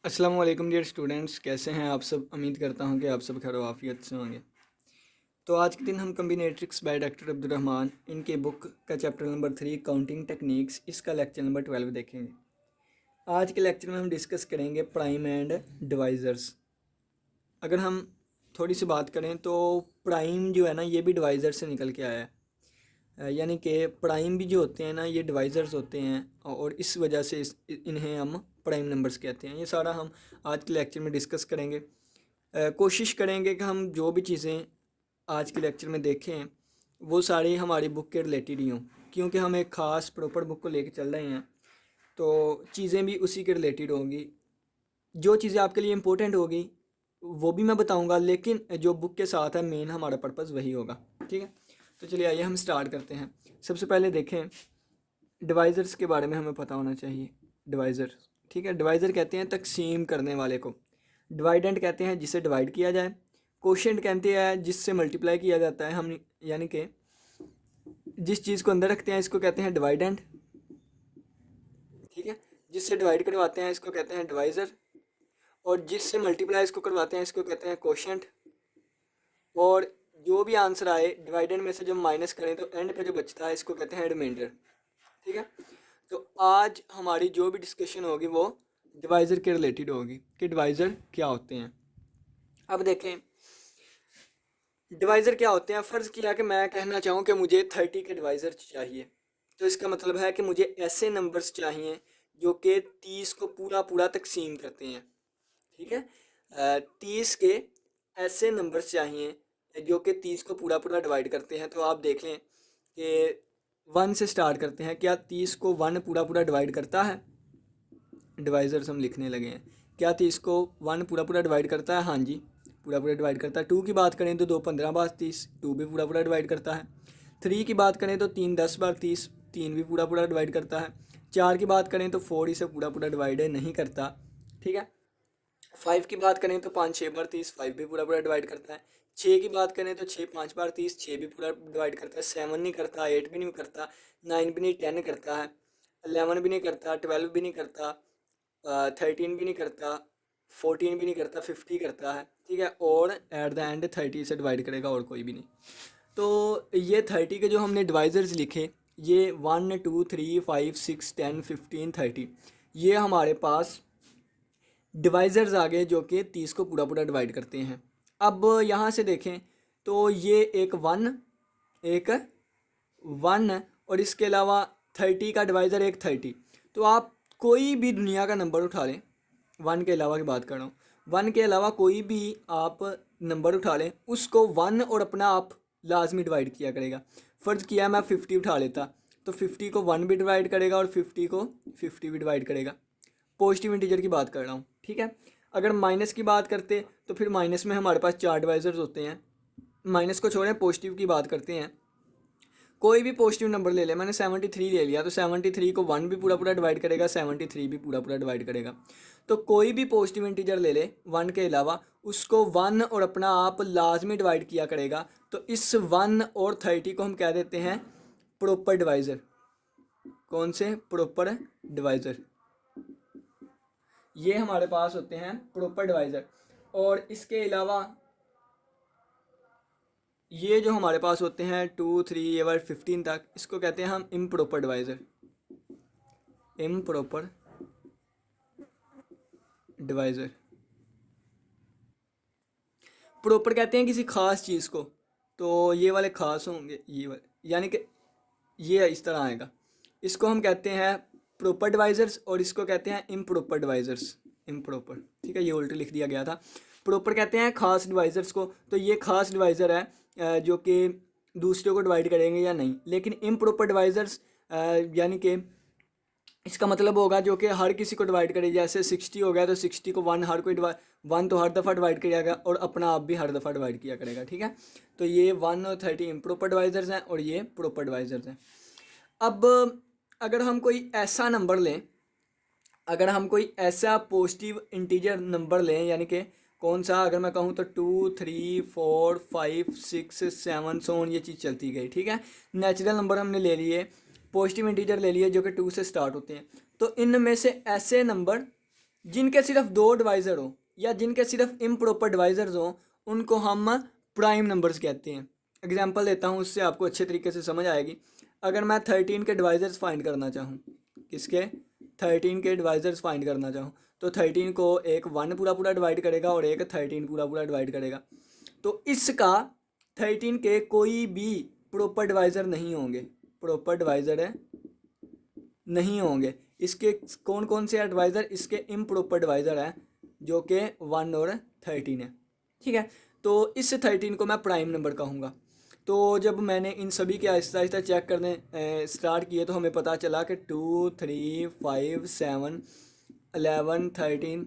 अस्सलाम वालेकुम dear students, कैसे हैं आप सब। उम्मीद करता हूं कि आप सब खैर आफियत से होंगे। तो आज के दिन हम कम्बिनेट्रिक्स बाय डॉक्टर अब्दुर्रहमान इनके बुक का चैप्टर नंबर 3 काउंटिंग टेक्निक्स, इसका लेक्चर नंबर 12 देखेंगे। आज के लेक्चर में हम डिस्कस करेंगे प्राइम एंड डिवाइज़र्स। अगर हम थोड़ी सी बात करें तो प्राइम जो है ना, ये भी डिवाइज़र से निकल के आया है। यानी कि प्राइम भी जो होते हैं ना, ये डिवाइज़र्स होते हैं और इस वजह से इन्हें हम प्राइम नंबर्स कहते हैं। ये सारा हम आज के लेक्चर में डिस्कस करेंगे। कोशिश करेंगे कि हम जो भी चीज़ें आज के लेक्चर में देखें वो सारी हमारी बुक के रिलेटेड ही हों, क्योंकि हम एक ख़ास प्रॉपर बुक को लेकर चल रहे हैं, तो चीज़ें भी उसी के रिलेटेड होंगी। जो चीज़ें आपके लिए इम्पोर्टेंट होगी वो भी मैं बताऊंगा, लेकिन जो बुक के साथ है मेन हमारा पर्पज़ वही होगा। ठीक है, तो चलिए आइए हम स्टार्ट करते हैं। सबसे पहले देखें, डिवाइज़र्स के बारे में हमें पता होना चाहिए। डिवाइज़र, ठीक है, डिवाइज़र कहते हैं तकसीम करने वाले को। डिवाइडेंट कहते हैं जिसे डिवाइड किया जाए। कोशेंट कहते हैं जिससे मल्टीप्लाई किया जाता है हम, यानी कि जिस चीज़ को अंदर रखते हैं इसको कहते हैं डिवाइडेंट। ठीक है, जिससे डिवाइड करवाते हैं इसको कहते हैं डिवाइज़र, और जिससे मल्टीप्लाई इसको करवाते हैं इसको कहते हैं कोशेंट। और जो भी आंसर आए डिवाइडेंट में से जब माइनस करें तो एंड पे जो बचता है इसको कहते हैं रिमाइंडर। ठीक है, तो आज हमारी जो भी डिस्कशन होगी वो डिवाइज़र के रिलेटेड होगी कि डिवाइज़र क्या होते हैं। अब देखें डिवाइज़र क्या होते हैं। फ़र्ज़ किया कि मैं कहना चाहूँ कि मुझे 30 के डिवाइज़र चाहिए, तो इसका मतलब है कि मुझे ऐसे नंबर्स चाहिए जो कि 30 को पूरा पूरा तकसीम करते हैं। ठीक है, 30 के ऐसे नंबर्स चाहिए जो कि 30 को पूरा पूरा डिवाइड करते हैं। तो आप देख लें कि 1 से स्टार्ट करते हैं। क्या 30 को 1 पूरा पूरा डिवाइड करता है? डिवाइज़र्स हम लिखने लगे हैं। क्या 30 को 1 पूरा पूरा डिवाइड करता है? हाँ जी, पूरा पूरा डिवाइड करता है। 2 की बात करें तो 2 15 बार 30, 2 भी पूरा पूरा डिवाइड करता है। 3 की बात करें तो 3 10 बार 30, 3 भी पूरा पूरा डिवाइड करता है। 4 की बात करें तो 4 इसे पूरा पूरा डिवाइड नहीं करता। ठीक है, 5 की बात करें तो 5 6 बार 30, 5 भी पूरा पूरा डिवाइड करता है। 6 की बात करें तो 6 5 बार 30, 6 भी पूरा डिवाइड करता है। 7 नहीं करता, 8 भी नहीं करता, 9 भी नहीं, 10 करता है, 11 भी नहीं करता, 12 भी नहीं करता, 13 भी नहीं करता, 14 भी नहीं करता, 50 करता है। ठीक है, और एट द एंड 30 से डिवाइड करेगा और कोई भी नहीं। तो ये 30 के जो हमने डिवाइज़र्स लिखे, ये 1 2 3 5 6 10 15 30, ये हमारे पास डिवाइज़र्स आ गए जो कि 30 को पूरा पूरा डिवाइड करते हैं। अब यहाँ से देखें तो ये एक 1 और इसके अलावा 30 का डिवाइज़र एक 30। तो आप कोई भी दुनिया का नंबर उठा लें, 1 के अलावा की बात कर रहा हूँ, 1 के अलावा कोई भी आप नंबर उठा लें, उसको 1 और अपना आप लाजमी डिवाइड किया करेगा। फ़र्ज़ किया मैं 50 उठा लेता, तो 50 को 1 भी डिवाइड करेगा और 50 को 50 भी डिवाइड करेगा। पॉजिटिव इंटीजर की बात कर रहा हूँ। ठीक है, अगर माइनस की बात करते तो फिर माइनस में हमारे पास 4 डिवाइज़र्स होते हैं। माइनस को छोड़ें, पॉजिटिव की बात करते हैं। कोई भी पॉजिटिव नंबर ले ले, मैंने 73 ले लिया, तो 73 को 1 भी पूरा पूरा डिवाइड करेगा, 73 भी पूरा पूरा डिवाइड करेगा। तो कोई भी पॉजिटिव इंटीजर ले ले 1 के अलावा, उसको 1 और अपना आप लाजमी डिवाइड किया करेगा। तो इस 1 और 30 को हम कह देते हैं प्रॉपर डिवाइज़र। कौन से? Proper divisor. ये हमारे पास होते हैं प्रॉपर डिवाइज़र। और इसके अलावा ये जो हमारे पास होते हैं 2 3 ये वाले 15 तक, इसको कहते हैं हम improper divisor. Improper divisor. Proper कहते हैं किसी ख़ास चीज़ को, तो ये वाले ख़ास होंगे, ये वाले, यानी कि ये इस तरह आएगा। इसको हम कहते हैं प्रॉपर डिवाइज़र्स और इसको कहते हैं इम्प्रॉपर डिवाइज़र्स। इम्प्रॉपर, ठीक है, ये उल्टे लिख दिया गया था। प्रॉपर कहते हैं ख़ास डिवाइज़र्स को, तो ये ख़ास डिवाइज़र है जो कि दूसरे को डिवाइड करेंगे या नहीं। लेकिन इम्प्रॉपर डिवाइज़र्स यानी कि इसका मतलब होगा जो कि हर किसी को डिवाइड करे। जैसे 60 हो गया तो 60 को 1 हर कोई डिवाइड, 1 तो हर दफ़ा डिवाइड करेगा और अपना आप भी हर दफ़ा डिवाइड किया करेगा। ठीक है, तो ये 1 और 30 इम्प्रॉपर डिवाइज़र्स हैं और ये प्रॉपर डिवाइज़र्स हैं। अब अगर हम कोई ऐसा नंबर लें, अगर हम कोई ऐसा पॉजिटिव इंटीजर नंबर लें, यानी कि कौन सा, अगर मैं कहूँ तो 2 3 4 5 6 7 सो ये चीज़ चलती गई। ठीक है, नेचुरल नंबर हमने ले लिए, पॉजिटिव इंटीजर ले लिए जो कि 2 से स्टार्ट होते हैं। तो इनमें से ऐसे नंबर जिनके सिर्फ दो डिवाइज़र हो या जिनके सिर्फ इम्प्रॉपर डिवाइज़र्स हो उनको हम प्राइम नंबर्स कहते हैं। एग्जांपल देता हूँ, उससे आपको अच्छे तरीके से समझ आएगी। अगर मैं 13 के डिवाइज़र्स फाइंड करना चाहूँ, किसके 13 के डिवाइज़र्स फाइंड करना चाहूँ, तो 13 को एक 1 पूरा पूरा डिवाइड करेगा और एक 13 पूरा पूरा डिवाइड करेगा। तो इसका 13 के कोई भी प्रॉपर डिवाइज़र नहीं होंगे, प्रॉपर डिवाइज़र है नहीं होंगे। इसके कौन कौन से एडवाइज़र, इसके इम्प्रॉपर डिवाइज़र हैं जो कि 1 और 13 है। ठीक है, तो इस 13 को मैं प्राइम नंबर कहूँगा। तो जब मैंने इन सभी के आहिस्ता आहिस्ता चेक करने स्टार्ट किए तो हमें पता चला कि 2 3 5 7 11 13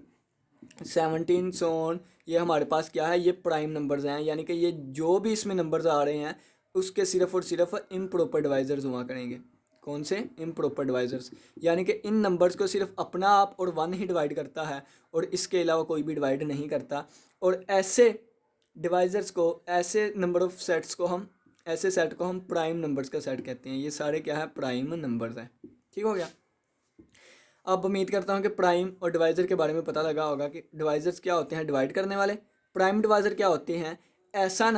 17 सोन, ये हमारे पास क्या है, ये प्राइम नंबर्स हैं। यानी कि ये जो भी इसमें नंबर्स आ रहे हैं उसके सिर्फ और सिर्फ इम्प्रॉपर डिवाइज़र्स हुआ करेंगे। कौन से? Improper divisors. यानी कि इन नंबर्स को सिर्फ अपना आप और 1 ही डिवाइड करता है और इसके अलावा कोई भी डिवाइड नहीं करता। और ऐसे डिवाइज़र्स को, ऐसे नंबर ऑफ सेट्स को हम, ऐसे सेट को हम प्राइम नंबर्स का सेट कहते हैं। ये सारे क्या है, प्राइम नंबर्स हैं। ठीक हो गया। अब उम्मीद करता हूँ कि प्राइम और डिवाइज़र के बारे में पता लगा होगा कि डिवाइज़र्स क्या होते हैं, डिवाइड करने वाले। प्राइम डिवाइज़र क्या होते हैं, ऐसा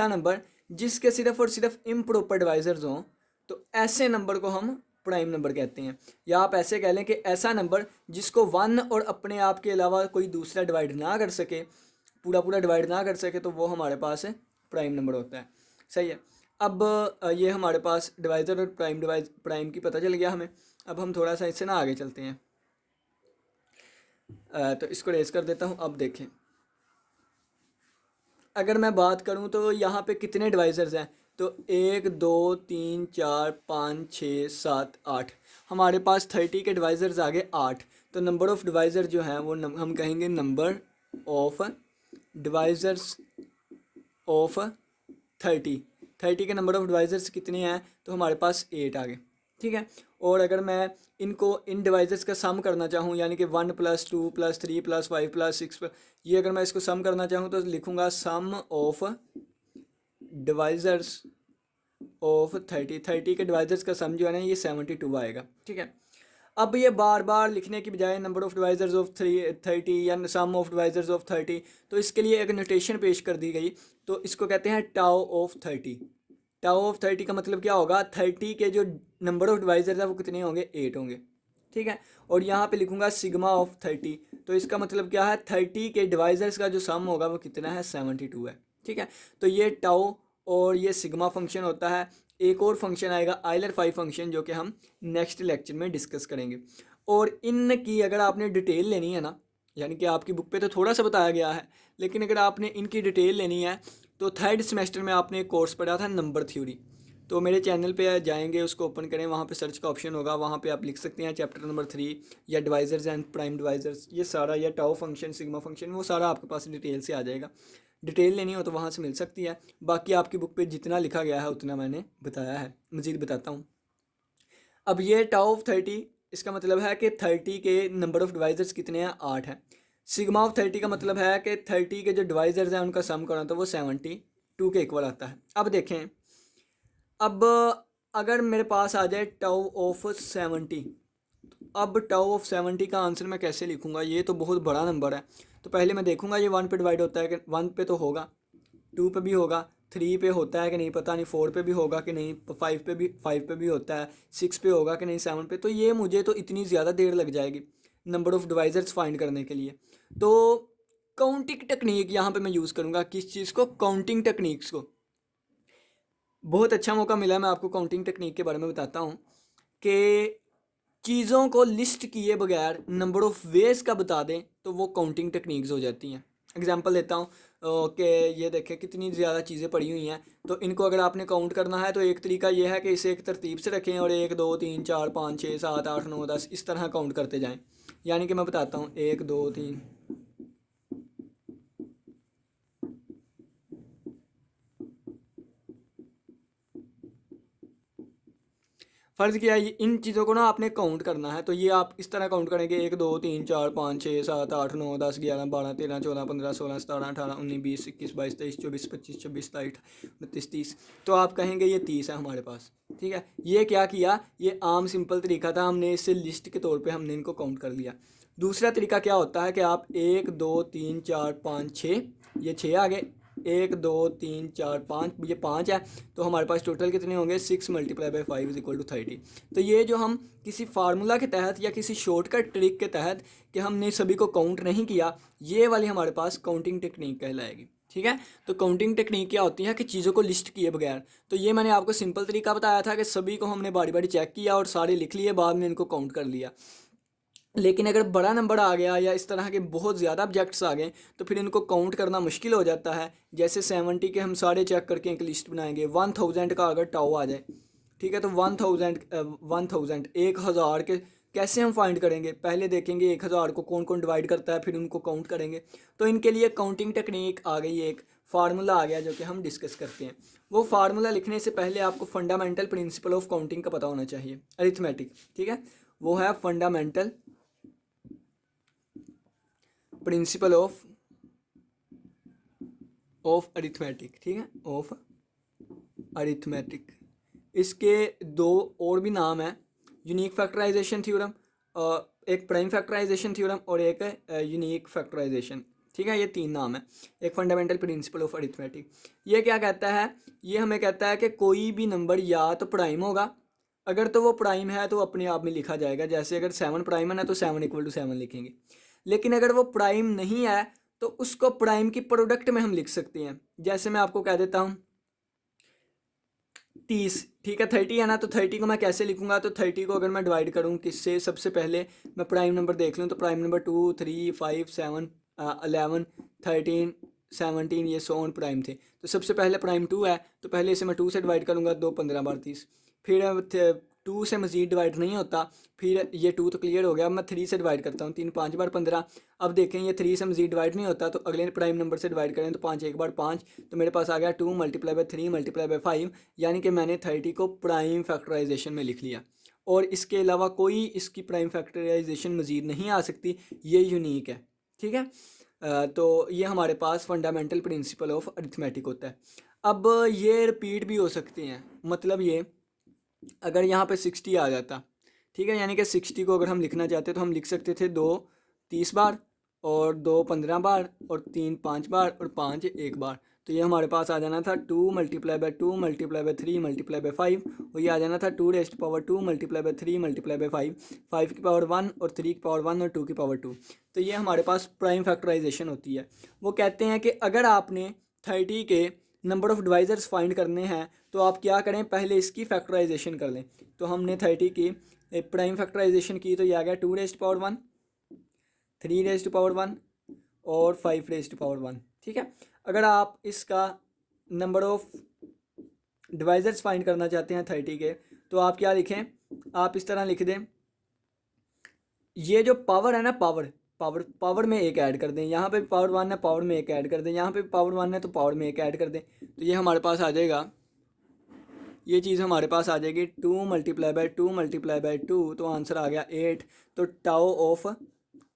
नंबर जिसके सिर्फ और सिर्फ इम्प्रॉपर डिवाइज़र्स हों, तो ऐसे नंबर को हम प्राइम नंबर कहते हैं। या आप ऐसे कह लें कि ऐसा नंबर जिसको 1 और अपने आप के अलावा कोई दूसरा डिवाइड ना कर सके, पूरा पूरा डिवाइड ना कर सके, तो वो हमारे पास प्राइम नंबर होता है। सही है। अब ये हमारे पास डिवाइज़र और प्राइम की पता चल गया हमें। अब हम थोड़ा सा इससे ना आगे चलते हैं। तो इसको रेस कर देता हूँ। अब देखें, अगर मैं बात करूँ तो यहाँ पे कितने डिवाइज़र्स हैं, तो 1 2 3 4 5 6 7 8, हमारे पास 30 के डिवाइज़र्स आ गए 8। तो नंबर ऑफ़ डिवाइज़र जो हैं वो हम कहेंगे नंबर ऑफ़ डिवाइज़र्स ऑफ 30 के नंबर ऑफ़ डिवाइज़र्स कितने हैं, तो हमारे पास 8 आ गए। ठीक है। और अगर मैं इनको इन डिवाइज़र्स का सम करना चाहूँ, यानी कि 1 + 2 + 3 + 5 + 6, ये अगर मैं इसको सम करना चाहूँ तो लिखूँगा सम ऑफ डिवाइज़र्स ऑफ 30 के डिवाइज़र्स का सम जो है ना, ये 72 आएगा। ठीक है। अब ये बार बार लिखने की बजाय नंबर ऑफ़ डिवाइज़र्स ऑफ 30 या सम ऑफ डिवाइज़र्स ऑफ 30, तो इसके लिए एक नोटेशन पेश कर दी गई। तो इसको कहते हैं टाउ ऑफ 30। टाउ ऑफ 30 का मतलब क्या होगा, 30 के जो नंबर ऑफ़ डिवाइज़र्स है वो कितने होंगे, 8 होंगे। ठीक है। और यहाँ पे लिखूँगा सिग्मा ऑफ 30, तो इसका मतलब क्या है, 30 के डिवाइज़र्स का जो सम होगा वो कितना है, 72 है। ठीक है। तो ये टाउ और ये सिग्मा फंक्शन होता है। एक और फंक्शन आएगा आइलर-फाई फंक्शन, जो कि हम नेक्स्ट लेक्चर में डिस्कस करेंगे। और इन की अगर आपने डिटेल लेनी है ना, यानी कि आपकी बुक पे तो थोड़ा सा बताया गया है, लेकिन अगर आपने इनकी डिटेल लेनी है तो थर्ड सेमेस्टर में आपने एक कोर्स पढ़ा था नंबर थ्योरी। तो मेरे चैनल पे जाएंगे, उसको ओपन करें, वहाँ पे सर्च का ऑप्शन होगा, वहाँ पे आप लिख सकते हैं चैप्टर नंबर 3 या डिवाइज़र्स एंड प्राइम डिवाइज़र्स, ये सारा, या टाउ फंक्शन, सिग्मा फंक्शन, वो सारा आपके पास डिटेल से आ जाएगा। डिटेल लेनी हो तो वहाँ से मिल सकती है। बाकी आपकी बुक पे जितना लिखा गया है उतना मैंने बताया है। मज़ीद बताता हूँ। अब ये टाउ ऑफ 30, इसका मतलब है कि 30 के नंबर ऑफ़ डिवाइज़र्स कितने हैं, 8 हैं। सिग्मा ऑफ 30 का मतलब है कि 30 के जो डिवाइज़र्स हैं उनका सम करो तो वो 72 के इक्वल आता है। अब देखें, अब अगर मेरे पास आ जाए टाउ ऑफ 70, अब टाउ ऑफ 70 का आंसर मैं कैसे लिखूंगा, ये तो बहुत बड़ा नंबर है। तो पहले मैं देखूंगा ये 1 पे डिवाइड होता है कि 1 पे तो होगा, 2 पे भी होगा, 3 पे होता है कि नहीं पता नहीं, 4 पे भी होगा कि नहीं, 5 पे भी होता है, 6 पे होगा कि नहीं, 7 पे। तो ये मुझे तो इतनी ज़्यादा देर लग जाएगी नंबर ऑफ़ डिवाइज़र्स फाइंड करने के लिए। तो काउंटिंग टेक्निक यहाँ पे मैं यूज़ करूँगा, किस चीज़ को, काउंटिंग टेक्निक्स को। बहुत अच्छा मौका मिला, मैं आपको काउंटिंग टेक्निक के बारे में बताता हूँ कि चीज़ों को लिस्ट किए बगैर नंबर ऑफ़ वेज का बता दें तो वो काउंटिंग टेक्निक्स हो जाती हैं। एग्जांपल देता हूँ कि ये देखें कितनी ज़्यादा चीज़ें पड़ी हुई हैं, तो इनको अगर आपने काउंट करना है तो एक तरीका ये है कि इसे एक तरतीब से रखें और 1 2 3 4 5 6 7 8 9 10 इस तरह काउंट करते जाएं। यानी कि मैं बताता हूँ, 1 2 3, फ़र्ज़ किया इन चीज़ों को ना आपने काउंट करना है, तो ये आप इस तरह काउंट करेंगे 1 2 3 4 5 6 7 8 9 10 11 12 13 14 15 16 17 18 19 20 21 22 23 24 25 26 27 29 30, तो आप कहेंगे ये 30 है हमारे पास। ठीक है, ये क्या किया, ये आम सिंपल तरीका था, हमने इसे लिस्ट के तौर पे हमने इनको काउंट कर लिया। दूसरा तरीका क्या होता है कि आप 1 2 3 4 5 6, ये 6 आ गए, 1 2 3 4 5, ये 5 है, तो हमारे पास टोटल कितने होंगे, 6 multiply by 5 is equal to 30। तो ये जो हम किसी फार्मूला के तहत या किसी शॉर्टकट ट्रिक के तहत कि हमने सभी को काउंट नहीं किया, ये वाली हमारे पास काउंटिंग टेक्निक कहलाएगी। ठीक है, तो काउंटिंग टेक्निक क्या होती है कि चीज़ों को लिस्ट किए बगैर। तो ये मैंने आपको सिंपल तरीका बताया था कि सभी को हमने बारी बारी चेक किया और सारे लिख लिए, बाद में इनको काउंट कर लिया। लेकिन अगर बड़ा नंबर आ गया या इस तरह के बहुत ज़्यादा ऑब्जेक्ट्स आ गए तो फिर इनको काउंट करना मुश्किल हो जाता है। जैसे 70 के हम सारे चेक करके एक लिस्ट बनाएंगे, 1000 का अगर टाओ आ जाए, ठीक है, तो 1000 1000 के कैसे हम फाइंड करेंगे, पहले देखेंगे 1000 को कौन कौन डिवाइड करता है, फिर उनको काउंट करेंगे। तो इनके लिए काउंटिंग टेक्निक आ गई, एक फार्मूला आ गया जो कि हम डिस्कस करते हैं। वो फार्मूला लिखने से पहले आपको फंडामेंटल प्रिंसिपल ऑफ काउंटिंग का पता होना चाहिए, अरिथमेटिक। ठीक है, वो है फंडामेंटल प्रिंसिपल ऑफ अरिथमेटिक। ठीक है, ऑफ अरिथमेटिक। इसके दो और भी नाम है, यूनिक फैक्टराइजेशन थ्योरम, एक प्राइम फैक्टराइजेशन थ्योरम और एक यूनिक फैक्टराइजेशन। ठीक है, ये 3 नाम है। एक फंडामेंटल प्रिंसिपल ऑफ अरिथमेटिक, ये क्या कहता है, ये हमें कहता है कि कोई भी नंबर या तो प्राइम होगा, अगर तो वो प्राइम है तो अपने आप में लिखा जाएगा। जैसे अगर 7 प्राइम है ना तो 7 इक्वल टू 7 लिखेंगे। लेकिन अगर वो प्राइम नहीं है तो उसको प्राइम की प्रोडक्ट में हम लिख सकते हैं। जैसे मैं आपको कह देता हूँ 30, ठीक है, 30 है ना, तो 30 को मैं कैसे लिखूंगा, तो 30 को अगर मैं डिवाइड करूँ किससे, सबसे पहले मैं प्राइम नंबर देख लूँ, तो प्राइम नंबर 2 3 5 7 11 13 17 ये 100 प्राइम थे। तो सबसे पहले प्राइम 2 है, तो पहले इसे मैं 2 से डिवाइड करूँगा, 2 15 बार 30। फिर 2 से मज़ीद डिवाइड नहीं होता, फिर ये 2 तो क्लियर हो गया, अब मैं 3 से डिवाइड करता हूँ, 3 5 बार 15। अब देखें ये 3 से मज़ीद डिवाइड नहीं होता, तो अगले प्राइम नंबर से डिवाइड करें तो 5 एक बार 5, तो मेरे पास आ गया 2 मल्टीप्लाई बाई 3 मल्टीप्लाई बाई 5, यानी कि मैंने 30 को प्राइम फैक्टराइजेशन में लिख लिया। और इसके अलावा कोई इसकी प्राइम फैक्टराइजेशन मज़ीद नहीं आ सकती, ये यूनिक है। ठीक है, तो ये हमारे पास फंडामेंटल प्रिंसिपल ऑफ अरिथमेटिक होता है। अब ये रिपीट भी हो सकते हैं, मतलब ये अगर यहाँ पे 60 आ जाता, ठीक है, यानी कि 60 को अगर हम लिखना चाहते तो हम लिख सकते थे 2 30 बार और 2 15 बार और 3 5 बार और 5 1 बार। तो ये हमारे पास आ जाना था 2 multiply by 2 multiply by 3 multiply by 5, और ये आ जाना था 2 rest power 2 multiply by 3 multiply by 5, 5 की पावर 1 और 3 की पावर 1 और 2 की पावर 2। तो ये हमारे पास प्राइम फैक्टराइजेशन होती है। वो कहते हैं कि अगर आपने 30 के नंबर ऑफ डिवाइजर्स फाइंड करने हैं तो आप क्या करें, पहले इसकी फैक्टराइजेशन कर लें। तो हमने 30 की प्राइम फैक्टराइजेशन की, तो ये आ गया 2 रेस्ट पावर 1 3 रेस्ट पावर 1 और 5 रेस्ट पावर 1। ठीक है, अगर आप इसका नंबर ऑफ डिवाइजर्स फाइंड करना चाहते हैं 30 के, तो आप क्या लिखें, आप इस तरह लिख दें, ये जो पावर है ना, पावर में एक ऐड कर दें, यहाँ पे पावर 1 है पावर में एक ऐड कर दें, यहाँ पे पावर 1 है तो पावर में एक ऐड कर दें, तो ये हमारे पास आ जाएगा, ये चीज़ हमारे पास आ जाएगी 2 मल्टीप्लाई बाई 2 मल्टीप्लाई बाई 2, तो आंसर आ गया 8। तो टाओ ऑफ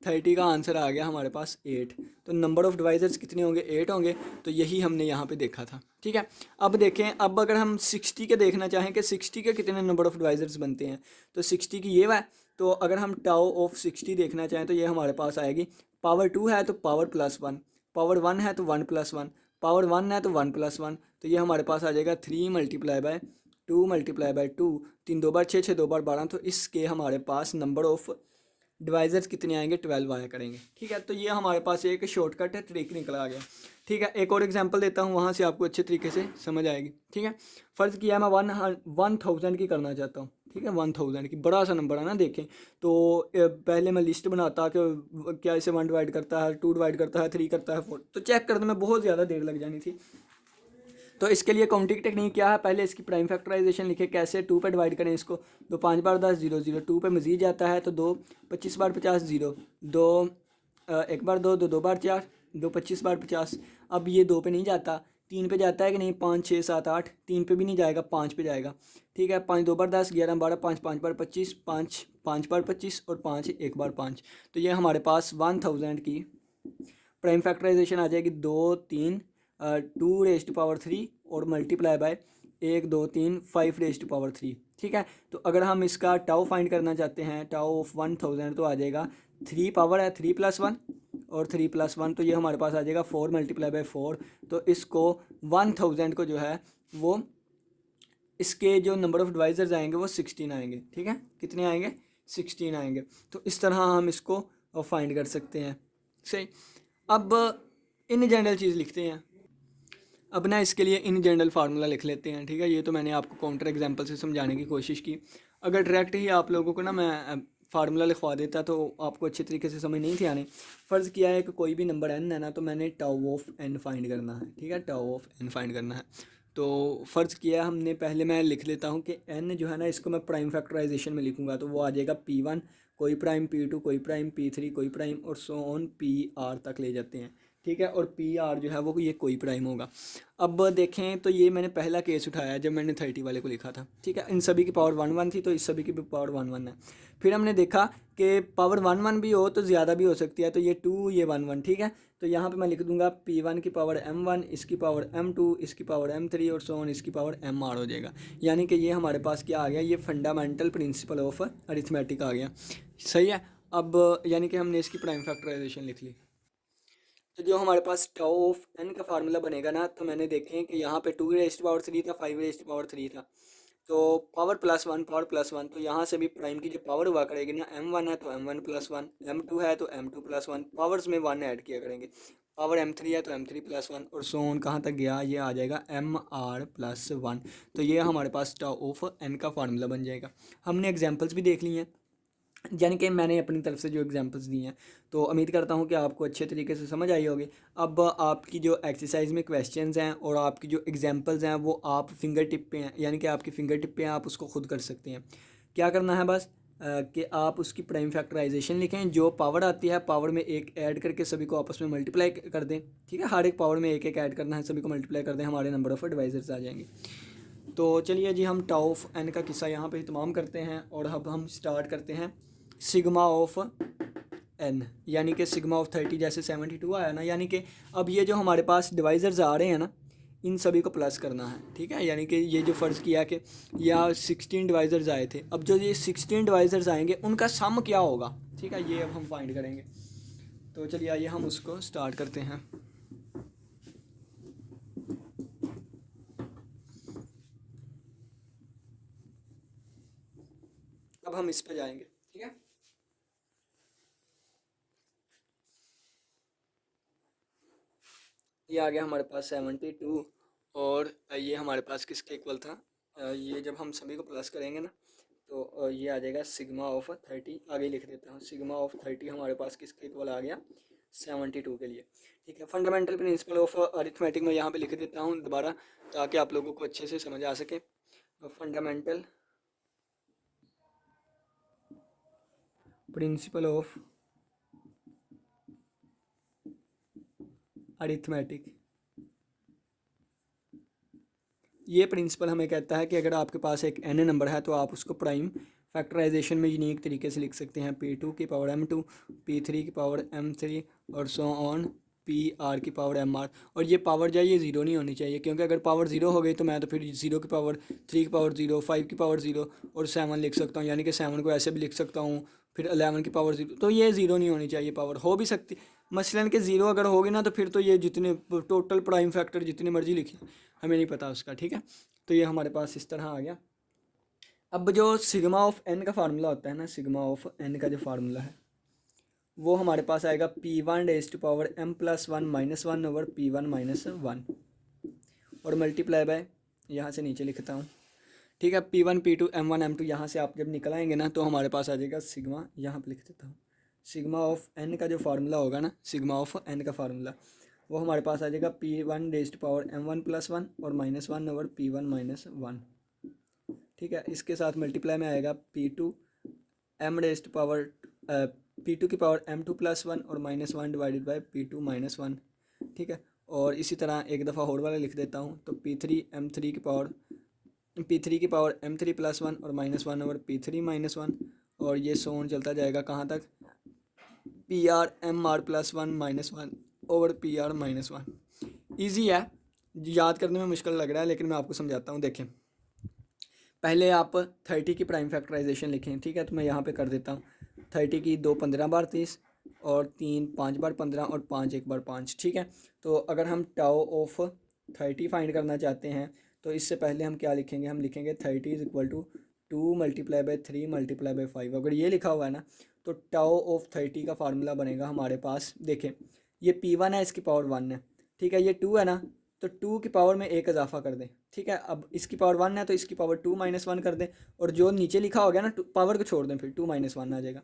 30 का आंसर आ गया हमारे पास 8। तो नंबर ऑफ़ डिवाइजर्स कितने होंगे, 8 होंगे। तो यही हमने यहाँ पे देखा था। ठीक है, अब देखें, अब अगर हम 60 के देखना चाहें कि 60 के कितने नंबर ऑफ़ डिवाइजर्स बनते हैं, तो 60 की ये है। तो अगर हम टाओ ऑफ 60 देखना चाहें तो ये हमारे पास आएगी, पावर 2 है तो पावर +1, पावर 1 है तो 1 + 1, पावर 1 है तो 1 + 1। तो ये हमारे पास आ जाएगा 3 मल्टीप्लाई बाय 2 मल्टीप्लाई बाई 2, 3 2 बार 6 6 2 बार 12। तो इसके हमारे पास नंबर ऑफ़ डिवाइजर्स कितने आएंगे, 12 आया करेंगे। ठीक है, तो ये हमारे पास एक शॉर्टकट है, ट्रिक निकला आ गया। ठीक है, एक और एग्जांपल देता हूँ, वहाँ से आपको अच्छे तरीके से समझ आएगी। ठीक है, फ़र्ज़ किया मैं 1000 की करना चाहता हूँ। ठीक है, 1000 की, बड़ा सा नंबर है ना, देखें तो पहले मैं लिस्ट बनाता कि क्या इसे 1 डिवाइड करता है, 2 डिवाइड करता है, 3 करता है, 4, तो चेक करने में बहुत ज़्यादा देर लग जानी थी। तो इसके लिए काउंटिंग टेक्निक क्या है, पहले इसकी प्राइम फैक्टराइजेशन लिखे, कैसे, 2 पे डिवाइड करें इसको, 2 5 बार 10 0 0, 2 पे मज़ीद जाता है तो 2 25 बार 50 0, 2 1 बार 2 2 2 बार 4, 2 25 बार 50। अब ये 2 पे नहीं जाता, 3 पे जाता है कि नहीं, 5 6 7 8, 3 पे भी नहीं जाएगा, 5 पे जाएगा। ठीक है, 5 2 बार 10, 11 12, 5 5 बार 25, 5 5 बार 25 और 5 1 बार 5। तो ये हमारे पास 1000 की प्राइम फैक्टराइजेशन आ जाएगी 2 3 2⁻³ और मल्टीप्लाई बाय 1 2 3 5⁻³। ठीक है, तो अगर हम इसका टाउ फाइंड करना चाहते हैं, टाउ ऑफ 1000, तो आ जाएगा 3 पावर है 3 + 1 और 3 + 1, तो ये हमारे पास आ जाएगा 4 × 4। तो इसको 1000 को जो है वो इसके जो नंबर ऑफ़ डिवाइजर्स आएंगे वो 16 आएंगे। ठीक है, कितने आएंगे, 16 आएंगे। तो इस तरह हम इसको फाइंड कर सकते हैं। सही, अब इन जनरल चीज़ लिखते हैं। अब ना इसके लिए इन जनरल फार्मूला लिख लेते हैं। ठीक है, ये तो मैंने आपको काउंटर एग्जांपल से समझाने की कोशिश की। अगर डायरेक्ट ही आप लोगों को ना मैं फार्मूला लिखवा देता तो आपको अच्छे तरीके से समझ नहीं थी आने। फ़र्ज़ किया है कि कोई भी नंबर n है ना, तो मैंने टाउ ऑफ n फाइंड करना है। ठीक है, टाउ ऑफ n फाइंड करना है। तो फ़र्ज़ किया हमने, पहले मैं लिख लेता हूँ कि n जो है ना, इसको मैं प्राइम फैक्टराइजेशन में लिखूँगा तो वो आ जाएगा P1 कोई प्राइम, P2 कोई प्राइम, P3 कोई प्राइम और सो ऑन PR तक ले जाते हैं। ठीक है, और PR जो है वो ये कोई प्राइम होगा। अब देखें तो ये मैंने पहला केस उठाया जब मैंने 30 वाले को लिखा था। ठीक है, इन सभी की पावर 1 1 थी तो इस सभी की भी पावर 1 1 है। फिर हमने देखा कि पावर 1 1 भी हो तो ज़्यादा भी हो सकती है, तो ये 2 ये 1 1। ठीक है, तो यहाँ पे मैं लिख दूंगा P1 की पावर M1, इसकी पावर M2, इसकी पावर M3 और सो ऑन इसकी पावर MR हो जाएगा। यानी कि ये हमारे पास क्या आ गया, ये फंडामेंटल प्रिंसिपल ऑफ अरिथमेटिक आ गया। सही है, अब यानी कि हमने इसकी प्राइम फैक्टराइजेशन लिख ली। तो जो हमारे पास टाउ ऑफ n का फार्मूला बनेगा ना, तो मैंने देखें कि यहाँ पे 2⁻³ था, 5⁻³ था, तो पावर +1 पावर +1, तो यहाँ से भी प्राइम की जो पावर हुआ करेगी ना, M1 है तो M1 + 1, M2 है तो M2 + 1, पावर्स में 1 ऐड किया करेंगे, पावर M3 है तो M3 + 1 और सो ऑन कहाँ तक गया, ये आ जाएगा MR + 1। तो ये हमारे पास टाउ ऑफ n का फार्मूला बन जाएगा। हमने एग्जाम्पल्स भी देख ली हैं, यानी कि मैंने अपनी तरफ से जो एग्जांपल्स दी हैं, तो उम्मीद करता हूँ कि आपको अच्छे तरीके से समझ आई होगी। अब आपकी जो एक्सरसाइज में क्वेश्चंस हैं और आपकी जो एग्जांपल्स हैं वो आप फिंगर टिप पे हैं, यानी कि आपकी फिंगर टिप पे हैं, आप उसको खुद कर सकते हैं। क्या करना है बस कि आप उसकी प्राइम फैक्टराइजेशन लिखें, जो पावर आती है पावर में एक ऐड करके सभी को आपस में मल्टीप्लाई कर दें। ठीक है, हर एक पावर में एक एक ऐड करना है, सभी को मल्टीप्लाई कर दें, हमारे नंबर ऑफ़ डिवाइजर्स आ जाएंगे। तो चलिए जी, हम टाउ ऑफ n का किस्सा यहाँ पे इत्माम करते हैं और अब हम स्टार्ट करते हैं सिग्मा ऑफ n, यानी कि सिग्मा ऑफ 30 जैसे 72 आया ना, यानी कि अब ये जो हमारे पास डिवाइजर्स आ रहे हैं ना, इन सभी को प्लस करना है। ठीक है, यानी कि ये जो फ़र्ज़ किया कि यहाँ 16 डिवाइजर्स आए थे, अब जो ये 16 डिवाइजर्स आएंगे उनका सम क्या होगा। ठीक है, ये अब हम फाइंड करेंगे। तो चलिए आइए हम उसको स्टार्ट करते हैं। अब हम इस पे जाएंगे। ठीक है, ये आ गया हमारे पास 72 और ये हमारे पास किसके इक्वल था, ये जब हम सभी को प्लस करेंगे ना, तो ये आ जाएगा सिग्मा ऑफ 30। आगे लिख देता हूँ, सिग्मा ऑफ 30 हमारे पास किसके इक्वल आ गया, 72 के लिए। ठीक है, फंडामेंटल प्रिंसिपल ऑफ अरिथमेटिक में यहाँ पे लिख देता हूँ दोबारा, ताकि आप लोगों को अच्छे से समझ आ सके। फंडामेंटल प्रिंसिपल ऑफ अरिथमेटिक, ये प्रिंसिपल हमें कहता है कि अगर आपके पास एक n नंबर है तो आप उसको प्राइम फैक्टराइजेशन में यूनिक तरीके से लिख सकते हैं। P2 की पावर M2, P3 की पावर M3 और सो ऑन PR की पावर MR। और ये पावर जो है ये ज़ीरो नहीं होनी चाहिए, क्योंकि अगर पावर ज़ीरो हो गई तो मैं तो फिर 0 की पावर 3 की पावर 0, 5 की पावर 0 और 7 लिख सकता हूँ, यानी कि 7 को ऐसे भी लिख सकता हूँ, फिर 11 की पावर 0। तो ये ज़ीरो नहीं होनी चाहिए, पावर हो भी सकती, मसलन के ज़ीरो अगर होगी ना तो फिर तो ये जितने टोटल प्राइम फैक्टर जितने मर्जी लिखें हमें नहीं पता उसका। ठीक है, तो ये हमारे पास इस तरह आ गया। अब जो सिग्मा ऑफ n का फार्मूला होता है ना, सिग्मा ऑफ n का जो फार्मूला है वो हमारे पास आएगा P1⁻m+1 - 1 और मल्टीप्लाई बाय, यहाँ से नीचे लिखता हूँ। ठीक है, P1 P2 M1 M2 यहाँ से आप जब निकल आएंगे ना तो हमारे पास आ जाएगा सिग्मा, यहाँ पे लिख देता हूँ। सिग्मा ऑफ n का जो फार्मूला होगा ना, सिग्मा ऑफ n का फार्मूला वो हमारे पास आ जाएगा P1⁻m1+1 और -1/P1 - 1। ठीक है, इसके साथ मल्टीप्लाई में आएगा P2 की पावर M2+1 और -1/P2 - 1। ठीक है, और इसी तरह एक दफ़ा और वाला लिख देता हूँ। तो P3 की पावर M3 प्लस 1 और -1 ओवर P3 -1, और ये सोन चलता जाएगा कहाँ तक, PR plus 1 -1 over PR -1। Easy है, याद करने में मुश्किल लग रहा है लेकिन मैं आपको समझाता हूँ। देखें, पहले आप 30 की प्राइम फैक्टराइजेशन लिखें, ठीक है। तो मैं यहाँ पे कर देता हूँ 30 की 2 15 बार 30 और 3 5 बार 15 और 5 1 बार 5, ठीक है। तो अगर हम टाउ ऑफ 30 फाइंड करना चाहते हैं तो इससे पहले हम क्या लिखेंगे, हम लिखेंगे 30 is equal to 2 multiply by 3 multiply by 5। अगर ये लिखा हुआ है ना तो टाउ ऑफ 30 का फार्मूला बनेगा हमारे पास। देखें, ये P1 है, इसकी पावर 1 है, ठीक है। ये 2 है ना, तो 2 की पावर में एक इजाफा कर दें, ठीक है। अब इसकी पावर 1 है तो इसकी पावर 2 -1 कर दें, और जो नीचे लिखा हो गया ना पावर को छोड़ दें, फिर 2 -1 आ जाएगा।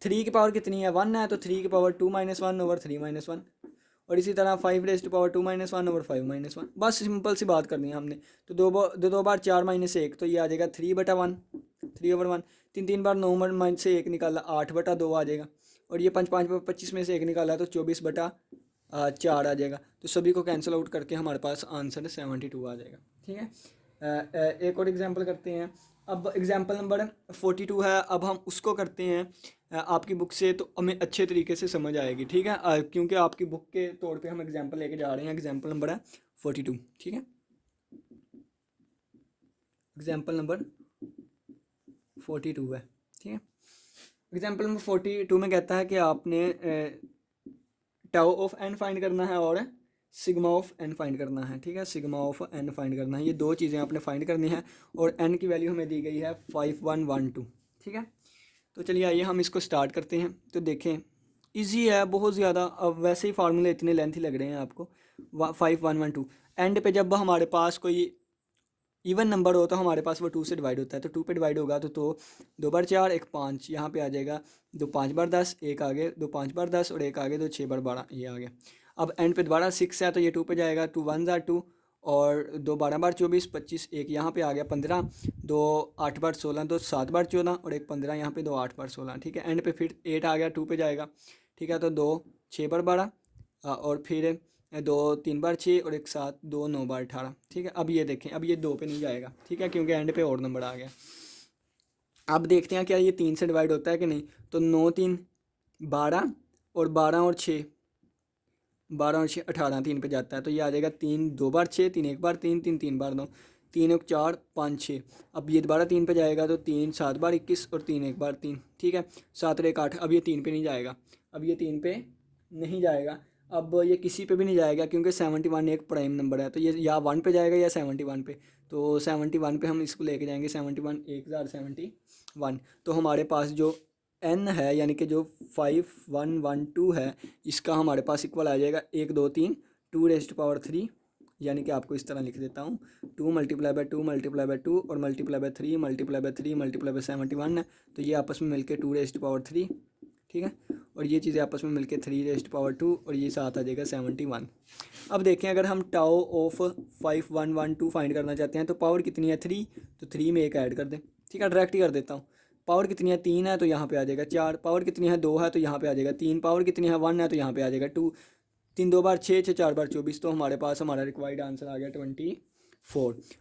3 की पावर कितनी है, 1 है, तो 3 की पावर 2 -1 ओवर 3 -1, और इसी तरह 5 रेज़ टू पावर 2 -1 ओवर 5 -1। बस सिंपल सी बात करनी है हमने। तो दो बार 4 -1, तो ये आ जाएगा 3/1, 3/1। 3 बार 9 में से 1 निकाला, 8/2 आ जाएगा, और ये 5 5 25 में से 1 निकाला तो 24/4 आ जाएगा। तो सभी को कैंसिल आउट करके हमारे पास आंसर 72 आ जाएगा, ठीक है। एक और एग्जांपल करते हैं। अब एग्जांपल नंबर 42 है, अब हम उसको करते हैं आपकी बुक से, तो हमें अच्छे तरीके से समझ आएगी, ठीक है। क्योंकि आपकी बुक के तौर पे हम एग्जांपल लेके जा रहे हैं। एग्जांपल नंबर है 42, ठीक है। एग्जांपल नंबर 42 है, ठीक है। एग्जांपल नंबर 42 में कहता है कि आपने टाउ ऑफ एन फाइंड करना है और सिग्मा ऑफ एन फाइंड करना है, ठीक है। सिग्मा ऑफ एन फाइंड करना है, ये दो चीज़ें आपने फाइंड करनी है, और एन की वैल्यू हमें दी गई है 5112, ठीक है। तो चलिए आइए हम इसको स्टार्ट करते हैं। तो देखें, इजी है बहुत ज़्यादा। अब वैसे ही फार्मूले इतने लेंथी लग रहे हैं आपको। 5112 एंड पे जब हमारे पास कोई इवन नंबर हो तो हमारे पास वो 2 से डिवाइड होता है, तो 2 पे डिवाइड होगा तो 2 बार 4 1 5, यहाँ पे आ जाएगा 2 5 बार 10, एक आगे 2 5 बार 10 और एक आगे 2 6 बार 12, ये आ गया। अब एंड पे दोबारा 6 है तो ये 2 पे जाएगा, 2 1 ज़ा 2, और 2 12 बार 24 25, एक यहाँ पे आ गया 15, 2 8 बार 16, 2 7 बार 14 और एक 15, यहाँ पे 2 8 बार 16, ठीक है। एंड पे फिर 8 आ गया, 2 पे जाएगा, ठीक है। तो 2 6 बार 12, और फिर 2 3 बार 6 और एक 7, 2 9 बार 18, ठीक है। अब ये देखें, अब ये 2 पे नहीं जाएगा, ठीक है, क्योंकि एंड पे और नंबर आ गया। अब देखते हैं क्या ये 3 से डिवाइड होता है कि नहीं। तो 9 3 12, और 12 और 6 18, 3 पे जाता है, तो ये आ जाएगा 3 2 बार 6, 3 1 बार 3, 3 3 बार 9, 3 1 4 5 6। अब ये दोबारा 3 पे जाएगा तो 3 7 बार 21 और 3 1 बार 3, ठीक है। 7 और 1 8। अब ये 3 पे नहीं जाएगा, अब ये 3 पे नहीं जाएगा, अब ये किसी पे भी नहीं जाएगा क्योंकि 71 एक प्राइम नंबर है, तो ये या 1 पे जाएगा या 71 पे। तो 71 पे हम इसको लेके जाएंगे, 71 1071। तो हमारे पास जो एन है यानी कि जो 5112 है, इसका हमारे पास इक्वल आ जाएगा 1 2 3 2 रेज़ टू पावर 3, यानी कि आपको इस तरह लिख देता हूँ 2 मल्टीप्लाई बाई 2 मल्टीप्लाई बाई 2 और multiply by 3 multiply by 3 multiply by 71 है, तो ये आपस में मिलके 2 रेज़ टू पावर 3, ठीक है। और ये चीज़ें आपस में मिलके 3 रेज़ टू पावर 2 और ये साथ आ जाएगा 71। अब देखें, अगर हम टाउ ऑफ 5112 फाइंड करना चाहते हैं तो पावर कितनी है 3, तो 3 में एक ऐड कर दें, ठीक है। डायरेक्ट ही कर देता हूँ। पावर कितनी है 3 है तो यहाँ पे आ जाएगा 4, पावर कितनी है 2 है तो यहाँ पे आ जाएगा 3, पावर कितनी है 1 है तो यहाँ पे आ जाएगा 2, 3 2 बार 6 6 4 बार 24, तो हमारे पास हमारा रिक्वायर्ड आंसर आ गया 24।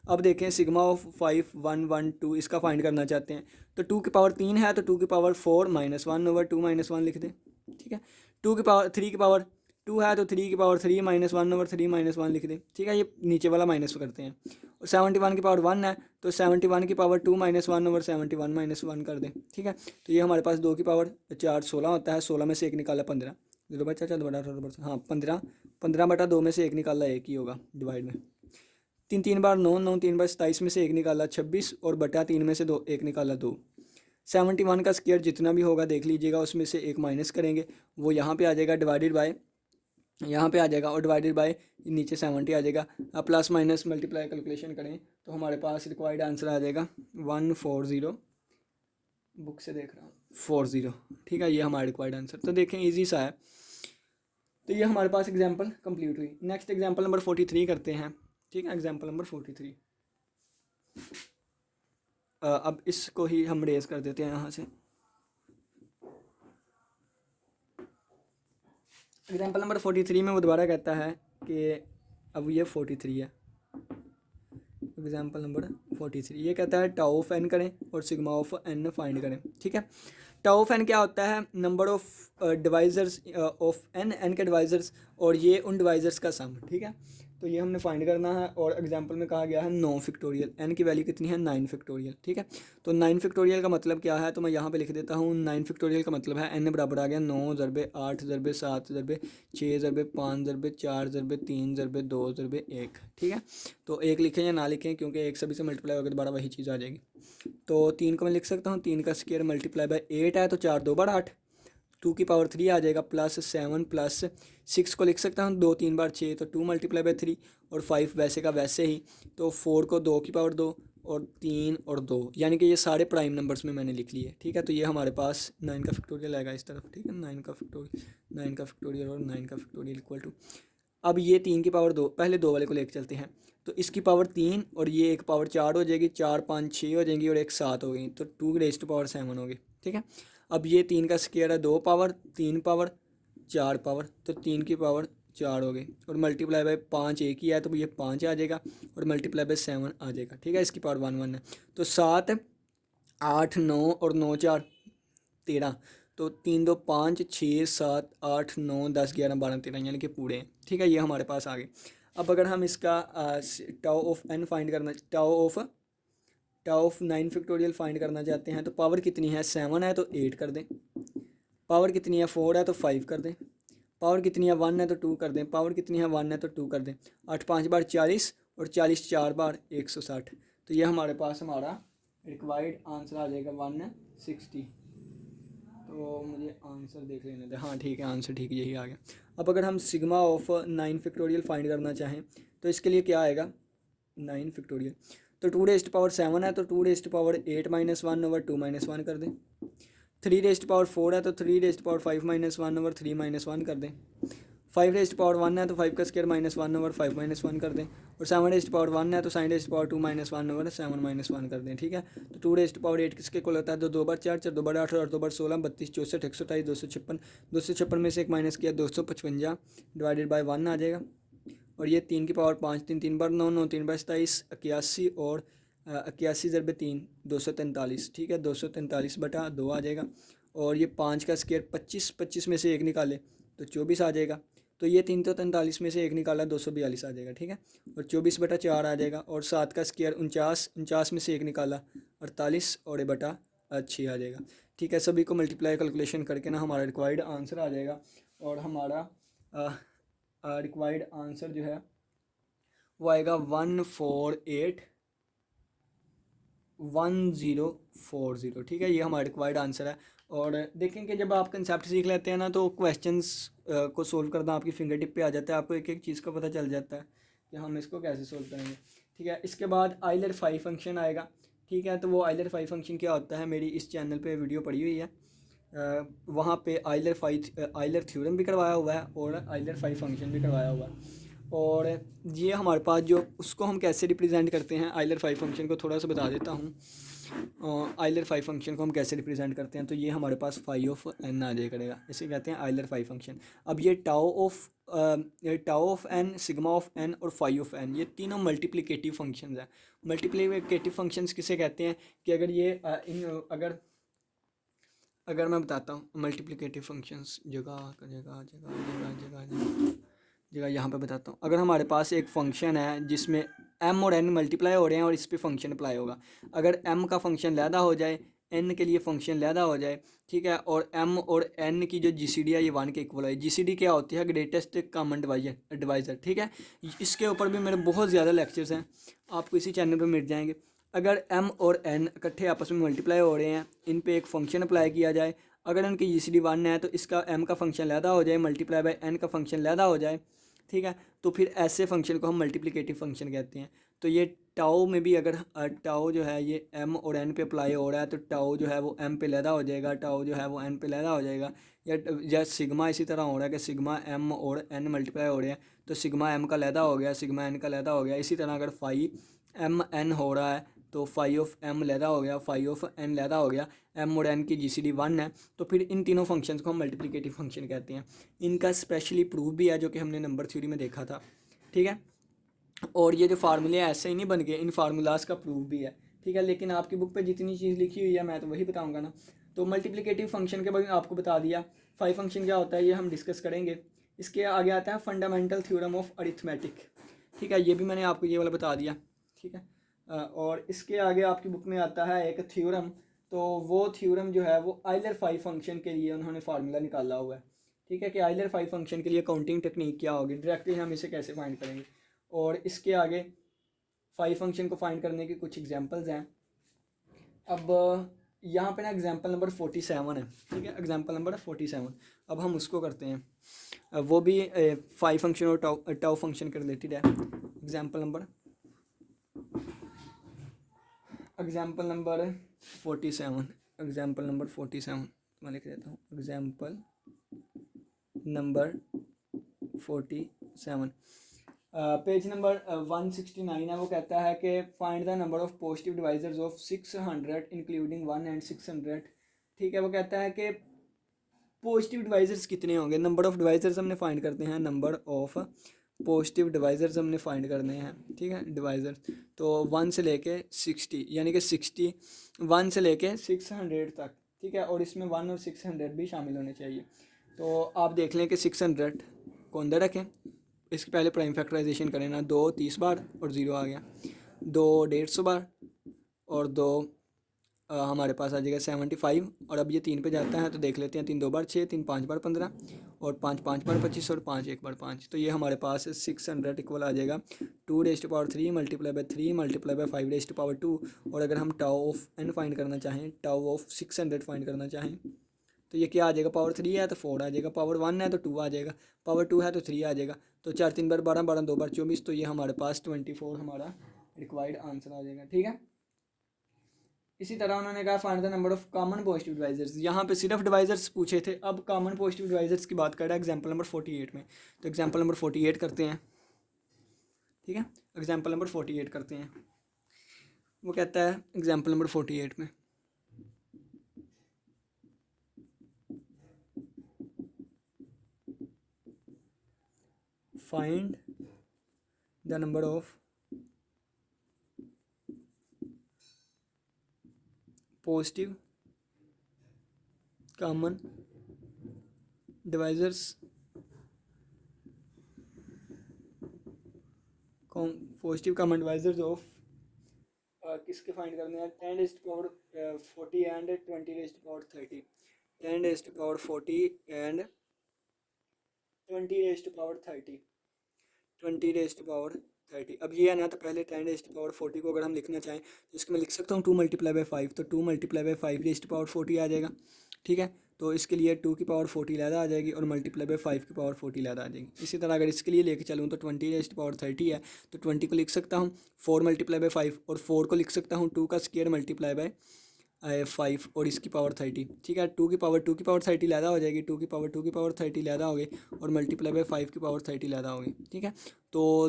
अब देखें सिग्मा ऑफ 5112 इसका फाइंड करना चाहते हैं, तो 2 की पावर 3 है तो 2 की पावर 4 -1 ओवर 2 -1 लिख दें, ठीक है। 2 की पावर 3 की पावर 2 है तो 3 की पावर 3 -1 ओवर 3 -1 लिख दें, ठीक है। ये नीचे वाला माइनस करते हैं, और 71 की पावर 1 है तो 71 की पावर 2 -1 ओवर 71 -1 कर दें, ठीक है। तो ये हमारे पास 2 की पावर 4 16 होता है, 16 में से एक निकाला 15, 0 बचा 4 बटा 18, हाँ 15, 15/2 में से एक निकाला 1 ही होगा डिवाइड में। 3 3 बार 9 9, 3 बार 27 में से एक निकाला 26, और बटा 3 में से 2 एक निकाला 2। 71 का स्क्वायर जितना भी होगा देख लीजिएगा, उसमें से एक माइनस करेंगे, वो यहाँ पे आ जाएगा, डिवाइडेड बाय यहाँ पे आ जाएगा, और डिवाइडेड बाय नीचे 70 आ जाएगा। अब प्लस माइनस मल्टीप्लाई कैलकुलेशन करें तो हमारे पास रिक्वायर्ड आंसर आ जाएगा 140, बुक से देख रहा हूँ 40, ठीक है। ये हमारा रिक्वायर्ड आंसर, तो देखें इजी सा है। तो ये हमारे पास एग्जांपल कंप्लीट हुई। नेक्स्ट एग्जांपल नंबर 43 करते हैं, ठीक है। एग्जांपल नंबर 43, अब इसको ही हम रेज कर देते हैं यहाँ से। एग्जाम्पल नंबर 43 में वो दोबारा कहता है कि अब ये 43 है, एग्जाम्पल नंबर 43 ये कहता है टाउ ऑफ एन करें और सिग्मा ऑफ एन फाइंड करें। ठीक है, टाउ ऑफ एन क्या होता है, number of divisors of n, n के डिवाइजर्स और ये उन डिवाइजर्स का सम। ठीक है, तो ये हमने फाइंड करना है और एग्जांपल में कहा गया है 9 फैक्टोरियल, एन की वैल्यू कितनी है 9 फैक्टोरियल। ठीक है, तो 9 फैक्टोरियल का मतलब क्या है, तो मैं यहाँ पे लिख देता हूँ 9 फैक्टोरियल का मतलब है एन बराबर आ गया 9 ज़रबे 8 ज़रबे 7 ज़रबे 6 ज़रबे 5 ज़रबे 4 ज़रबे 3 ज़रबे 2 ज़रबे 1। ठीक है, तो एक लिखें या ना लिखें क्योंकि एक सभी से मल्टीप्लाई होकर दोबारा वही चीज़ आ जाएगी। तो 3 को मैं लिख सकता हूँ 3 का स्क्वायर मल्टीप्लाई बाय 8 है तो 4 2 बार 8, 2 की पावर 3 आ जाएगा प्लस 7 प्लस 6 को लिख सकता हूँ 2 3 बार 6 तो 2 मल्टीप्लाई बाय 3 और 5 वैसे का वैसे ही, तो 4 को 2 की पावर 2 और 3 और 2, यानी कि ये सारे प्राइम नंबर्स में मैंने लिख लिए। ठीक है, तो ये हमारे पास 9 का फैक्टोरियल आएगा इस तरफ। ठीक है, 9 का फैक्टोरियल और 9 का फैक्टोरियल इक्वल टू, अब ये 3 की पावर 2, पहले 2 वाले को लेकर चलते हैं, तो इसकी पावर 3 और ये एक पावर 4 हो जाएगी, 4 5 6 हो जाएंगी और एक 7 हो गई, तो 2 रेज़ टू पावर 7 होगी। ठीक है, अब ये 3 का स्क्वायर है 2 पावर 3 पावर 4 पावर, तो 3 की पावर 4 हो गई और मल्टीप्लाई बाय 5 एक ही है तो ये 5 आ जाएगा और मल्टीप्लाई बाय 7 आ जाएगा। ठीक है, इसकी पावर 1 1 है, तो 7 8 9 और 9 4 13, तो 3 2 5 6 7 8 9 10 11 12 13 यानी कि पूरे हैं। ठीक है, ये हमारे पास आ गए। अब अगर हम इसका टाउ ऑफ एन फाइंड करना, टाउ ऑफ 9 फैक्टोरियल फाइंड करना चाहते हैं तो पावर कितनी है 7 है तो 8 कर दें, पावर कितनी है 4 है तो 5 कर दें, पावर कितनी है 1 है तो 2 कर दें, पावर कितनी है 1 है तो 2 कर दें, 8 5 बार 40 और 40 4 बार 160, तो ये हमारे पास हमारा रिक्वायर्ड आंसर आ जाएगा 160। तो मुझे आंसर देख लेने दे, हाँ ठीक है आंसर ठीक यही आ गया। अब अगर हम सिग्मा ऑफ 9 फैक्टोरियल फाइंड करना चाहें तो इसके लिए क्या आएगा 9 फैक्टोरियल, तो 2 रेज़ टू पावर 7 है तो 2 raise to power 8 minus 1 over 2 minus 1 कर दें, 3 रेज़ टू पावर 4 है तो 3 raise to power 5 minus 1 over 3 minus 1 कर दें, 5 रेज़ टू पावर 1 है तो 5 का स्क्वायर माइनस 1 ओवर 5 माइनस 1 कर दें, और 7 रेज़ टू पावर 1 है तो 7 raise to power 2 minus 1 over 7 minus 1 कर दें। ठीक है, तो 2 रेज़ टू पावर 8 किसके को होता है, तो 2 बार 4 4 2 बार 8 और 2 बार 16 32 64 128 256, 256 में से एक माइनस किया 255 डिवाइडेड बाई 1 आ जाएगा, और ये 3 की पावर 5 3 3 बार 9 9 3 बार 27 81 और 81 ज़रबे 3 243। ठीक है, 243 बटा 2 आ जाएगा, और ये 5 का स्क्वायर 25 25 में से एक निकाले तो 24 आ जाएगा, तो ये 343 में से एक निकाला 242 आ जाएगा। ठीक है, और 24 बटा 4 आ जाएगा, और 7 का स्क्वायर 49 49 में से एक निकाला 48 और ये बटा 6 आ जाएगा। ठीक है, सभी को मल्टीप्लाई कैलकुलेशन करके ना हमारा रिक्वायर्ड आंसर आ जाएगा, और हमारा रिक्वायर्ड आंसर जो है वो आएगा 1481040। ठीक है, ये हमारा रिक्वायर्ड आंसर है। और देखें कि जब आप कंसेप्ट सीख लेते हैं ना तो क्वेश्चंस को सोल्व करना आपकी फिंगर टिप पे आ जाता है, आपको एक एक चीज़ का पता चल जाता है कि हम इसको कैसे सोल्व करेंगे। ठीक है, इसके बाद आइलर फाई फंक्शन आएगा। ठीक है, तो वो आइलर फाई फंक्शन क्या होता है, मेरी इस चैनल पे वीडियो पड़ी हुई है, वहाँ पे आइलर थ्योरम भी करवाया हुआ है और आइलर फाई फंक्शन भी करवाया हुआ है। और ये हमारे पास जो उसको हम कैसे रिप्रेजेंट करते हैं, आइलर फाई फंक्शन को थोड़ा सा बता देता हूँ। आइलर फाई फंक्शन को हम कैसे रिप्रेजेंट करते हैं, तो ये हमारे पास फाई ऑफ एन आ जाए करेगा, इसे कहते हैं आइलर फाई फंक्शन। अब ये tau of n, sigma of n और फाई ऑफ एन, ये तीनों मल्टीप्लिकेटिव फंक्शंस हैं। मल्टीप्लिकेटिव फंक्शंस किसे कहते हैं कि अगर ये अगर मैं बताता हूँ मल्टीप्लिकेटिव फंक्शंस जगह यहाँ पे बताता हूँ। अगर हमारे पास एक फंक्शन है जिसमें m और n मल्टीप्लाई हो रहे हैं और इस पे फंक्शन अप्लाई होगा, अगर m का फंक्शन लैदा हो जाए, n के लिए फंक्शन लैदा हो जाए, ठीक है, और m और n की जो GCD है ये 1 के इक्वल है। GCD क्या होती है, ग्रेटेस्ट कॉमन डिवाइज़र। ठीक है, इसके ऊपर भी मेरे बहुत ज़्यादा लेक्चर्स हैं, आपको इसी चैनल पर मिल जाएंगे। अगर m और n इकट्ठे आपस में मल्टीप्लाई हो रहे हैं, इन पे एक फंक्शन अप्लाई किया जाए, अगर उनकी GCD 1 है तो इसका m का फंक्शन लैदा हो जाए मल्टीप्लाई बाय n का फंक्शन लैदा हो जाए, ठीक है, तो फिर ऐसे फंक्शन को हम मल्टीप्लिकेटिव फंक्शन कहते हैं। तो ये टाउ में भी अगर टाउ जो है ये m और n पे अप्लाई हो रहा है तो टाउ जो है वो m पे लैदा हो जाएगा, टाउ जो है वो n पे लैदा हो जाएगा। या सिग्मा इसी तरह हो रहा है कि सिग्मा m और n मल्टीप्लाई हो रहे हैं तो सिग्मा m का लैदा हो गया, सिग्मा n का लैदा हो गया। इसी तरह अगर फाई m n हो रहा है तो फाइव ऑफ एम लैदा हो गया, फाइव ऑफ एन लैदा हो गया, एम और एन की जीसीडी 1 है, तो फिर इन तीनों फंक्शंस को हम मल्टीप्लिकेटिव फंक्शन कहते हैं। इनका स्पेशली प्रूफ भी है जो कि हमने नंबर थ्योरी में देखा था, ठीक है। और ये जो फार्मूले ऐसे ही नहीं बन गए, इन फार्मूलाज का प्रूफ भी है, ठीक है। लेकिन आपकी बुक पे जितनी चीज़ लिखी हुई है मैं तो वही बताऊंगा ना। तो मल्टीप्लिकेटिव फंक्शन के बारे में आपको बता दिया, फाइव फंक्शन क्या होता है ये हम डिस्कस करेंगे। इसके आगे आता है फंडामेंटल थ्योरम ऑफ अरिथमेटिक, ठीक है, ये भी मैंने आपको ये वाला बता दिया, ठीक है। और इसके आगे आपकी बुक में आता है एक थ्योरम, तो वो थ्योरम जो है वो आइलर फाइव फंक्शन के लिए उन्होंने फार्मूला निकाला हुआ है, ठीक है, कि आइलर फाइव फंक्शन के लिए काउंटिंग टेक्निक क्या होगी, डायरेक्टली हम इसे कैसे फाइंड करेंगे। और इसके आगे फाइव फंक्शन को फाइंड करने की कुछ एग्जांपल्स हैं। अब यहाँ पे ना एग्जांपल नंबर 47 है, ठीक है, एग्जांपल नंबर 47। अब हम उसको करते हैं, वो भी फाइव फंक्शन और टाउ फंक्शन के रिलेटेड है। एग्जांपल नंबर 47, एग्जांपल नंबर 47 मैं लिख देता हूँ, एग्जांपल नंबर 47, पेज नंबर 169 है। वो कहता है कि find the number of positive divisors of 600 including 1 and 600, ठीक है। वो कहता है कि पॉजिटिव डिवाइजर्स कितने होंगे, नंबर ऑफ डिवाइजर्स हमने फाइंड करते हैं, नंबर ऑफ पॉजिटिव डिवाइजर्स हमने फाइंड करने हैं, ठीक है, डिवाइजर्स। तो 1 से लेके 60, यानी कि 60 1 से लेके 600 तक, ठीक है, और इसमें 1 और 600 भी शामिल होने चाहिए। तो आप देख लें कि 600 को अंदर रखें, इसके पहले प्राइम फैक्टराइजेशन करें ना, 2 30 बार और 0 आ गया, 2 150 बार और 2 हमारे पास आ जाएगा 75। और अब ये 3 पे जाता है तो देख लेते हैं, 3 2 बार 6, 3 5 बार 15 और 5 5 बार 25 और 5 1 बार 5। तो ये हमारे पास 600 इक्वल आ जाएगा 2⁻³ मल्टीप्लाई बाय 3 मल्टीप्लाई बाय 5⁻²। और अगर हम टाउ ऑफ एन फाइंड करना चाहें, टाउ ऑफ 600 फाइंड करना चाहें, तो ये क्या आ जाएगा, पावर 3 है तो 4 आ जाएगा, पावर 1 है तो 2 आ जाएगा, पावर 2 है तो 3 आ जाएगा। तो 4 3 बार 12, 12 2 बार 24, तो ये हमारे पास 24 हमारा रिक्वायर्ड आंसर आ जाएगा, ठीक है। इसी तरह उन्होंने कहा find the number of common positive divisors, यहाँ पे सिर्फ डिवाइजर्स पूछे थे, अब कॉमन पॉजिटिव डिवाइजर्स की बात कर रहा है एग्जाम्पल नंबर 48 में। तो एग्जाम्पल नंबर 48 करते हैं, ठीक है, एग्जाम्पल नंबर 48 करते हैं। वो कहता है एग्जाम्पल नंबर 48 में, find the number of positive common divisors, positive common divisors of किसके फाइंड करने हैं, 10⁻40 एंड 20⁻30, 10⁻40 एंड 20⁻30, 20⁻30। अब ये है ना, तो पहले 10⁻40 को अगर हम लिखना चाहें तो इसको मैं लिख सकता हूँ 2 × 5, तो 2 × 5⁻40 आ जाएगा, ठीक है। तो इसके लिए 2 की पावर 40 लैदा आ जाएगी और मल्टीप्लाई बाय 5 की पावर 40 लैदा आ जाएगी। इसी तरह अगर इसके लिए लेके चलूँ तो 20⁻30 है, तो 20 को लिख सकता हूँ 4 × 5 और 4 को लिख सकता हूँ 2 का स्क्वायर मल्टीप्लाई बाय 5 और इसकी पावर 30, ठीक है। 2 की पावर 30 लैदा हो जाएगी, 2 की पावर 30 लैदा हो गई और मल्टीप्लाई बाय 5 की पावर 30 लैदा हो गई, ठीक है। तो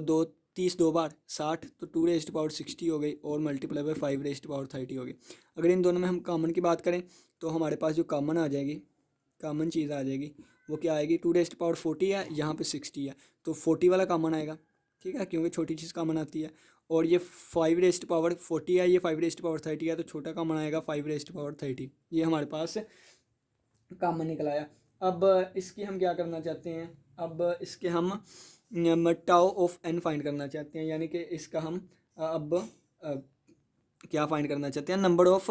30 2 बार 60, तो 2⁻60 हो गई और मल्टीप्लाई बाय 5⁻30 हो गई। अगर इन दोनों में हम कॉमन की बात करें तो हमारे पास जो कॉमन आ जाएगी, कॉमन चीज़ आ जाएगी, वो क्या आएगी, 2⁻40 है, यहाँ पे 60 है, तो 40 वाला कॉमन आएगा, ठीक है, क्योंकि छोटी चीज़ कॉमन आती है। और ये 5⁻40 है, ये 5⁻30 है, तो छोटा कॉमन आएगा 5⁻30। ये हमारे पास कॉमन निकल आया। अब इसकी हम क्या करना चाहते हैं, अब इसके हम टाउ ऑफ एन फाइंड करना चाहते हैं, यानी कि इसका हम अब क्या फाइंड करना चाहते हैं, नंबर ऑफ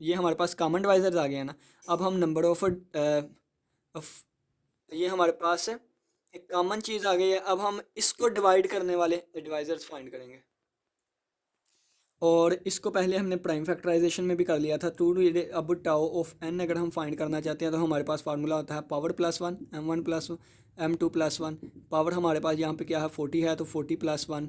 ये हमारे पास कॉमन डिवाइजर्स आ गए हैं ना। अब हम नंबर ऑफ ये हमारे पास एक कॉमन चीज़ आ गई है, अब हम इसको डिवाइड करने वाले डिवाइजर्स फाइंड करेंगे। और इसको पहले हमने प्राइम फैक्टराइजेशन में भी कर लिया था। अब टाउ ऑफ एन अगर हम फाइंड करना चाहते हैं तो हमारे पास फार्मूला होता है पावर +1 m1 + m2 +1। पावर हमारे पास यहाँ पे क्या है 40 है, तो 40 + 1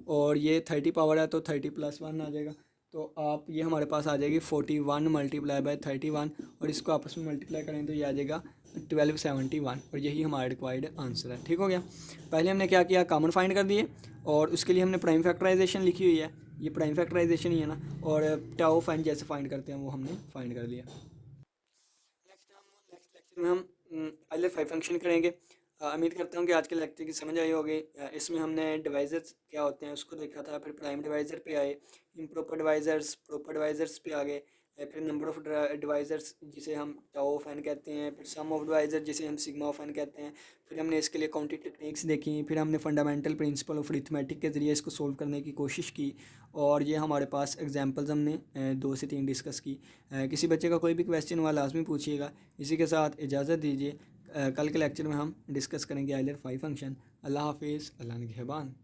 और ये 30 पावर है तो 30 + 1 आ जाएगा। तो आप ये हमारे पास आ जाएगी 41 मल्टीप्लाई बाय 31 और इसको आपस में मल्टीप्लाई करें तो ये आ जाएगा 1271 और यही हमारा रिक्वायर्ड आंसर है। ठीक हो गया। पहले हमने क्या किया, कॉमन फाइंड कर दिए और उसके लिए हमने प्राइम फैक्टराइजेशन लिखी हुई है। ये प्राइम फैक्टराइजेशन ही है ना, और टाउ फाइन जैसे फाइंड करते हैं वो हमने फाइंड कर लिया। नेक्स्ट लेक्चर में हम आइलर 5 फंक्शन करेंगे। उम्मीद करता हूँ कि आज के लेक्चर की समझ आई होगी। इसमें हमने डिवाइजर्स क्या होते हैं उसको देखा था, फिर प्राइम डिवाइज़र पे आए, इम्प्रॉपर डिवाइजर्स, प्रॉपर डिवाइजर्स पे आ गए, फिर नंबर ऑफ डिवाइजर्स जिसे हम टाउ ऑफ एन कहते हैं, फिर सम ऑफ डिवाइजर जिसे हम सिग्मा ऑफ एन कहते हैं, फिर हमने इसके लिए काउंटिंग टेक्निक्स देखी, फिर हमने फंडामेंटल प्रिंसिपल ऑफ अरिथमेटिक के ज़रिए इसको सोल्व करने की कोशिश की, और ये हमारे पास एग्जांपल्स हमने 2 से 3 डिस्कस की। किसी बच्चे का कोई भी क्वेश्चन हुआ लाजमी पूछिएगा। इसी के साथ इजाज़त दीजिए, कल के लेक्चर में हम डिस्कस करेंगे आइलर 5 फंक्शन। अल्लाह हाफिज़, अल्लाह निगहबान।